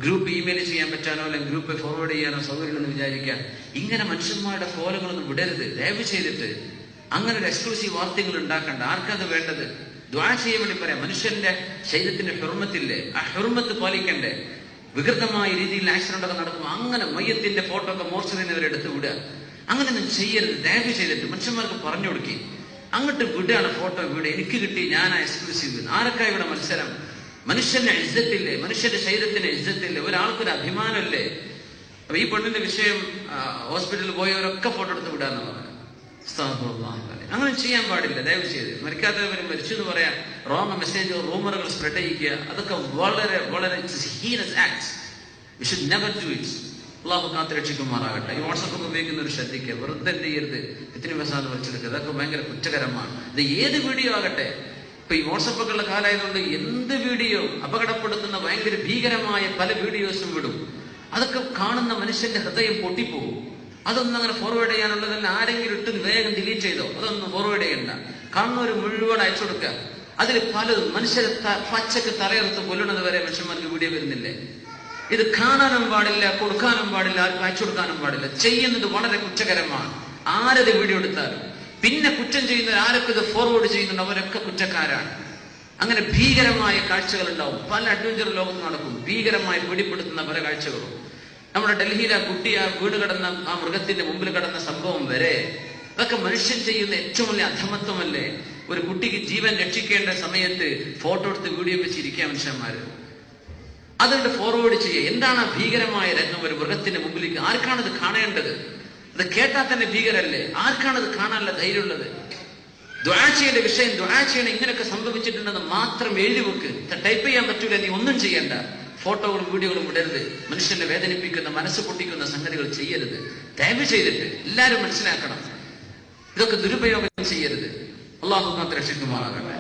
Group email ചെയ്യാൻ പറ്റാനോ അല്ലെങ്കിൽ group forward ചെയ്യാനോ സൗകര്യമെന്ന് വിചാരിക്കുക. ഇങ്ങനെ മനുഷ്യന്മാരുടെ കോലങ്ങളൊന്നും വിടരുത്. ദയവ് ചെയ്തിട്ട് അങ്ങനെ ഒരു എക്സ്ക്ലൂസീവ് വാർത്തകൾ ഉണ്ടാക്കണ്ട. ആർക്കത് വേണ്ടത്? ദുആ ചെയ്യാൻ വേണ്ടി പറയാം. മനുഷ്യന്റെ ശരീരത്തിന്റെ ഹുർമത്തില്ലേ, ആ ഹുർമത്ത് പാലിക്കണ്ടേ? വികൃതമായ രീതിയിൽ ആക്സിഡന്റ് ഒക്കെ നടക്കുമ്പോൾ അങ്ങനെ മയ്യത്തിന്റെ ഫോട്ടോ ഒക്കെ മോർച്ചറിയിൽ നിന്ന് എടുത്ത് വിടുക. അങ്ങനെയൊന്നും ചെയ്യരുത്. ദയവ് ചെയ്തിട്ട് മനുഷ്യന്മാർക്ക് പറഞ്ഞു കൊടുക്കി. അങ്ങോട്ട് വിടുകയാണ് ഫോട്ടോ വീട്. എനിക്ക് കിട്ടി, ഞാൻ എക്സ്ക്ലൂസീവ്. ആരൊക്കെ ഇവിടെ മത്സരം? മനുഷ്യന്റെ ഇജ്ജത്തില്ലേ? മനുഷ്യന്റെ ശരീരത്തിന് ഇജ്ജത്തില്ലേ? ഒരാൾക്കൊരു അഭിമാനമല്ലേ? അപ്പൊ ഈ പെണ്ണിന്റെ വിഷയം ഹോസ്പിറ്റലിൽ പോയവരൊക്കെ ഫോട്ടോ എടുത്ത് വിടാന്ന് പറഞ്ഞു. അങ്ങനെ ചെയ്യാൻ പാടില്ല. ദയവ് ചെയ്ത് മരിക്കാത്തവർ മരിച്ചു എന്ന് പറയാൻ റോങ് മെസ്സേജ്, റൂമറുകൾ സ്പ്രെഡ് ചെയ്യിക്കുക, അതൊക്കെ വളരെ വളരെ heinous acts. We should never do it. അള്ളാഹു കാത്തുരക്ഷിക്കുമാറാകട്ടെ. ഈ വാട്സപ്പ് ഒക്കെ ഉപയോഗിക്കുന്നവർ ശ്രദ്ധിക്കുക. വെറുതെ ചെയ്യരുത്. ഇത്തിരി മെസ്സാന്ന് വെച്ചെടുക്കുക. അതൊക്കെ ഭയങ്കര കുറ്റകരമാണ്. ഇത് ഏത് വീഡിയോ ആകട്ടെ. ഇപ്പൊ ഈ വാട്സപ്പൊക്കെയുള്ള കാലമായതുകൊണ്ട് എന്ത് വീഡിയോ അപകടപ്പെടുത്തുന്ന ഭയങ്കര ഭീകരമായ പല വീഡിയോസും വിടും. അതൊക്കെ കാണുന്ന മനുഷ്യന്റെ ഹൃദയം പൊട്ടിപ്പോകും. അതൊന്നും അങ്ങനെ ഫോർവേഡ് ചെയ്യാനുള്ളതല്ല. ആരെങ്കിലും ഇട്ട് വേഗം ഡിലീറ്റ് ചെയ്തോ, അതൊന്നും ഫോർവേഡ് ചെയ്യണ്ട. കാണുന്നവർ മുഴുവൻ അയച്ചു കൊടുക്കുക. അതിൽ പലതും മനുഷ്യരെ പച്ചക്ക് തലയെടുത്ത് കൊല്ലുന്നത് വരെ മനുഷ്യന്മാർക്ക് വീഡിയോ വരുന്നില്ലേ? ഇത് കാണാനും പാടില്ല, കൊടുക്കാനും പാടില്ല, ആർക്കും അയച്ചു കൊടുക്കാനും പാടില്ല. ചെയ്യുന്നത് വളരെ കുറ്റകരമാണ്. ആരത് വീഡിയോ എടുത്താലും. പിന്നെ കുറ്റം ചെയ്യുന്നവർ ആരൊക്കെ ഇത് ഫോർവേഡ് ചെയ്യുന്നുണ്ട് അവരൊക്കെ കുറ്റക്കാരാണ്. അങ്ങനെ ഭീകരമായ കാഴ്ചകൾ ഉണ്ടാവും. പല അഡ്വഞ്ചർ ലോകത്ത് നടക്കും. ഭീകരമായി പിടിപ്പെടുത്തുന്ന പല കാഴ്ചകളും. നമ്മുടെ ഡൽഹിയിൽ ആ കുട്ടി ആ വീട് കടന്ന ആ മൃഗത്തിന്റെ മുമ്പിൽ കടന്ന സംഭവം വരെ, അതൊക്കെ മനുഷ്യൻ ചെയ്യുന്ന ഏറ്റവും വലിയ അധമത്വമല്ലേ? ഒരു കുട്ടിക്ക് ജീവൻ രക്ഷിക്കേണ്ട സമയത്ത് ഫോട്ടോ എടുത്ത് വീഡിയോ വെച്ചിരിക്കുക മനുഷ്യന്മാര്. അതുകൊണ്ട് ഫോർവേഡ് ചെയ്യുക. എന്താണ് ആ ഭീകരമായ രംഗം? ഒരു മൃഗത്തിന്റെ മുമ്പിലേക്ക് ആർക്കാണത് കാണേണ്ടത്? അത് കേട്ടാൽ തന്നെ ഭീകരല്ലേ? ആർക്കാണത് കാണാനുള്ള ധൈര്യമുള്ളത്? ദുആ ചെയ്യേണ്ട വിഷയം ദുആ ചെയ്യണം. ഇങ്ങനെയൊക്കെ സംഭവിച്ചിട്ടുണ്ടെന്ന് മാത്രം എഴുതി വെക്ക്. ടൈപ്പ് ചെയ്യാൻ പറ്റൂല, നീ ഒന്നും ചെയ്യണ്ട. ഫോട്ടോകളും വീഡിയോകളും വിടരുത്. മനുഷ്യനെ വേദനിപ്പിക്കുന്ന, മനസ്സ് പൊട്ടിക്കുന്ന സംഗതികൾ ചെയ്യരുത്. ദയവ് ചെയ്തിട്ട് എല്ലാവരും മനസ്സിലാക്കണം. ഇതൊക്കെ ദുരുപയോഗം ചെയ്യരുത്. അല്ലാഹു കാത്ത് രക്ഷിക്കുമാറാകട്ടെ.